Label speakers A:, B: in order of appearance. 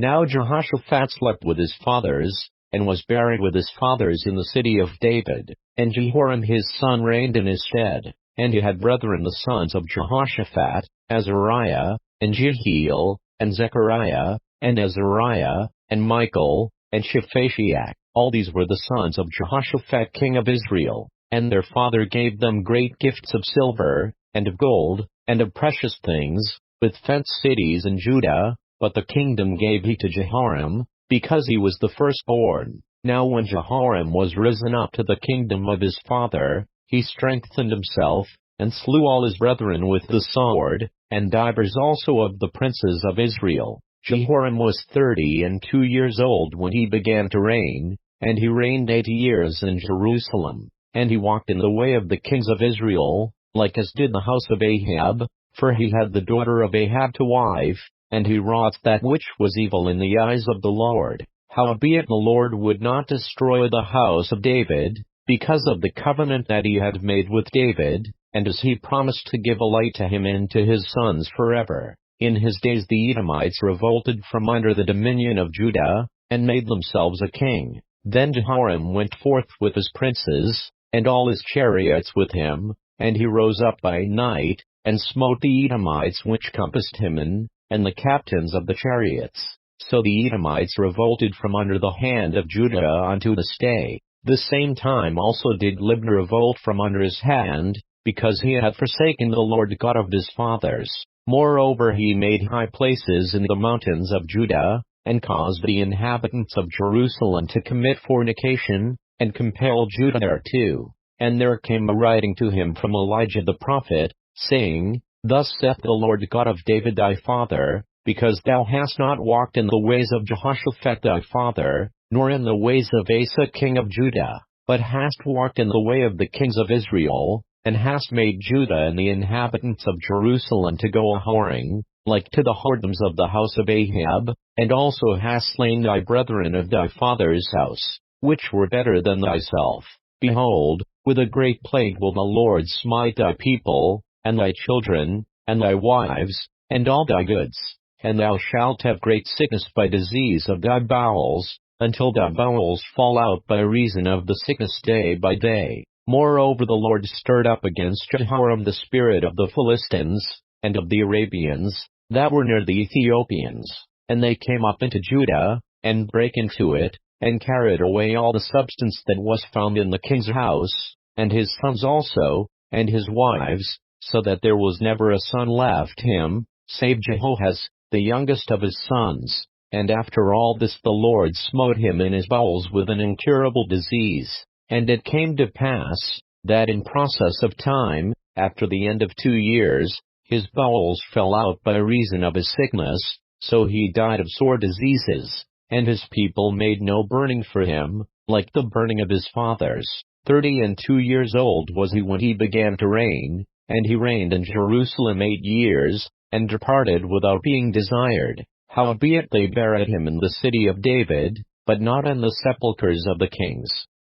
A: Now Jehoshaphat slept with his fathers, and was buried with his fathers in the city of David. And Jehoram his son reigned in his stead. And he had brethren the sons of Jehoshaphat, Azariah, and Jehiel, and Zechariah, and Azariah, and Michael, and Shephatiah. All these were the sons of Jehoshaphat king of Israel. And their father gave them great gifts of silver, and of gold, and of precious things, with fenced cities in Judah. But the kingdom gave he to Jehoram, because he was the firstborn. Now when Jehoram was risen up to the kingdom of his father, he strengthened himself, and slew all his brethren with the sword, and divers also of the princes of Israel. Jehoram was 32 years old when he began to reign, and he reigned 80 years in Jerusalem. And he walked in the way of the kings of Israel, like as did the house of Ahab, for he had the daughter of Ahab to wife, and he wrought that which was evil in the eyes of the Lord. Howbeit the Lord would not destroy the house of David, because of the covenant that he had made with David, and as he promised to give a light to him and to his sons forever. In his days the Edomites revolted from under the dominion of Judah, and made themselves a king. Then Jehoram went forth with his princes, and all his chariots with him, and he rose up by night, and smote the Edomites which compassed him in, and the captains of the chariots. So the Edomites revolted from under the hand of Judah unto this day. The same time also did Libnah revolt from under his hand, because he had forsaken the Lord God of his fathers. Moreover he made high places in the mountains of Judah, and caused the inhabitants of Jerusalem to commit fornication, and compelled Judah thereto. And there came a writing to him from Elijah the prophet, saying, Thus saith the Lord God of David thy father, because thou hast not walked in the ways of Jehoshaphat thy father, nor in the ways of Asa king of Judah, but hast walked in the way of the kings of Israel, and hast made Judah and the inhabitants of Jerusalem to go a-whoring, like to the whoredoms of the house of Ahab, and also hast slain thy brethren of thy father's house, which were better than thyself. Behold, with a great plague will the Lord smite thy people, and thy children, and thy wives, and all thy goods. And thou shalt have great sickness by disease of thy bowels, until thy bowels fall out by reason of the sickness day by day. Moreover the Lord stirred up against Jehoram the spirit of the Philistines, and of the Arabians, that were near the Ethiopians. And they came up into Judah, and brake into it, and carried away all the substance that was found in the king's house, and his sons also, and his wives, so that there was never a son left him, save Jehoahaz, the youngest of his sons. And after all this the Lord smote him in his bowels with an incurable disease. And it came to pass, that in process of time, after the end of 2 years, his bowels fell out by reason of his sickness, so he died of sore diseases. And his people made no burning for him, like the burning of his fathers. 32 years old was he when he began to reign, and he reigned in Jerusalem 8 years, and departed without being desired. Howbeit they buried him in the city of David, but not in the sepulchres of the kings.